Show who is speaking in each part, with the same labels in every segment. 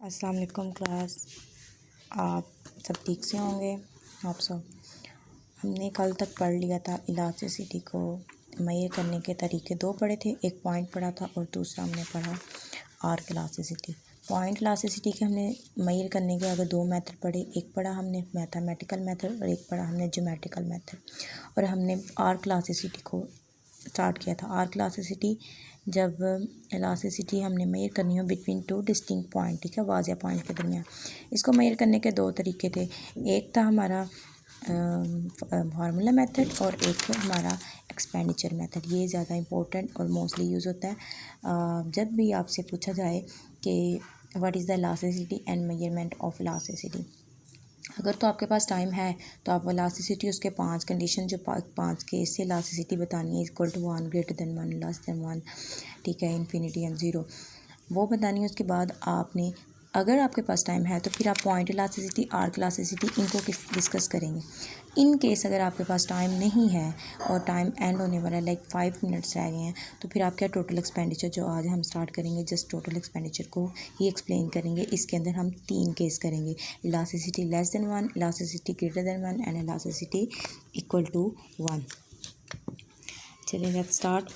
Speaker 1: अस्सलाम वालेकुम क्लास। आप सब ठीक से होंगे। आप सब हमने कल तक पढ़ लिया था इलास्टिसिटी को मेजर करने के तरीके दो पढ़े थे। एक पॉइंट पढ़ा था और दूसरा हमने पढ़ा आर्क इलास्टिसिटी। पॉइंट इलास्टिसिटी के हमने मेजर करने के अगर दो मेथड पढ़े, एक पढ़ा हमने मैथमेटिकल मेथड और एक पढ़ा हमने ज्योमेट्रिकल मेथड। और हमने आर्क इलास्टिसिटी को स्टार्ट किया था। आर्क इलास्टिसिटी जब इलास्टिसिटी हमने मेजर करनी हो बिटवीन टू डिस्टिंक्ट पॉइंट, ठीक है, वाज़िया पॉइंट के दरमियान। इसको मेजर करने के दो तरीके थे। एक था हमारा फार्मूला मेथड और एक हमारा एक्सपेंडिचर मेथड। ये ज़्यादा इंपॉर्टेंट और मोस्टली यूज़ होता है जब भी आपसे पूछा जाए कि what is the elasticity and measurement of elasticity. अगर तो आपके पास टाइम है तो आप इलास्टिसिटी उसके 5 कंडीशन जो 5 केस से इलास्टिसिटी बतानी है, equal to 1, greater than 1, less than 1, ठीक है, इन्फिनिटी एंड ज़ीरो, वो बतानी है। उसके बाद आपने, अगर आपके पास टाइम है तो फिर आप पॉइंट इलास्टिसिटी, आर्क इलास्टिसिटी, इनको डिस्कस करेंगे। इन केस अगर आपके पास टाइम नहीं है और टाइम एंड होने वाला है, लाइक 5 मिनट्स रह गए हैं, तो फिर आप क्या टोटल एक्सपेंडिचर जो आज हम स्टार्ट करेंगे, जस्ट टोटल एक्सपेंडिचर को ही एक्सप्लेन करेंगे। इसके अंदर हम 3 केस करेंगे, elasticity less than 1, elasticity greater than 1 and elasticity equal to 1। चलिए लेट्स स्टार्ट।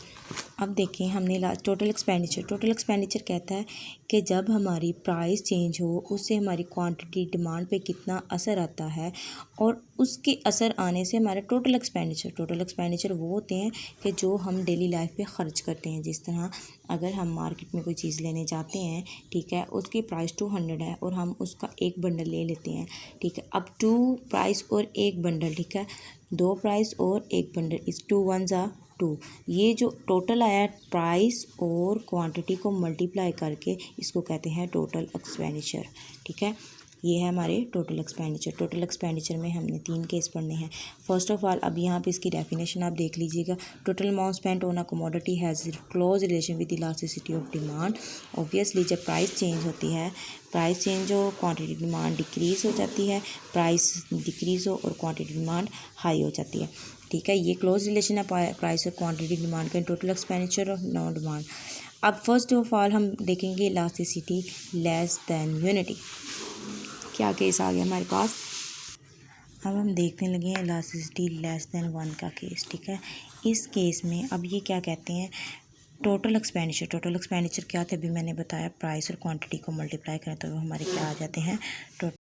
Speaker 1: अब देखें, हमने टोटल एक्सपेंडिचर कहता है कि जब हमारी प्राइस चेंज हो उससे हमारी क्वांटिटी डिमांड पे कितना असर आता है, और उसके असर आने से हमारा टोटल एक्सपेंडिचर वो होते हैं कि जो हम डेली लाइफ पे ख़र्च करते हैं। जिस तरह अगर हम मार्केट में कोई चीज़ लेने जाते हैं, ठीक है, उसकी प्राइस 200 है और हम उसका एक बंडल ले लेते हैं, ठीक है। अब 2 प्राइस और एक बंडल, ठीक है, 2 प्राइस और एक बंडल, इस 2 1 ज़ा 2, ये जो टोटल आया प्राइस और क्वांटिटी को मल्टीप्लाई करके इसको कहते हैं टोटल एक्सपेंडिचर, ठीक है। ये है हमारे टोटल एक्सपेंडिचर में हमने 3 केस पढ़ने हैं। फर्स्ट ऑफ ऑल, अब यहाँ पे इसकी डेफिनेशन आप देख लीजिएगा। Total amount spent on a commodity has close relation with elasticity of demand. Obviously जब प्राइस चेंज होती है, प्राइस चेंज हो, क्वांटिटी डिमांड डिक्रीज़ हो जाती है, प्राइस डिक्रीज़ हो और क्वांटिटी डिमांड हाई हो जाती है, ठीक है। ये क्लोज रिलेशन है प्राइस और क्वांटिटी डिमांड का, टोटल एक्सपेंडिचर और नो डिमांड। अब फर्स्ट ऑफ ऑल हम देखेंगे इलास्टिसिटी लेस दैन यूनिटी। क्या केस आ गया हमारे पास। अब हम देखने लगे हैं इलास्टिसिटी लेस दैन 1 का केस, ठीक है। इस केस में अब ये क्या कहते हैं, टोटल एक्सपेंडिचर क्या थे, अभी मैंने बताया प्राइस और क्वांटिटी को मल्टीप्लाई करें तो वो हमारे क्या आ जाते हैं, टोटल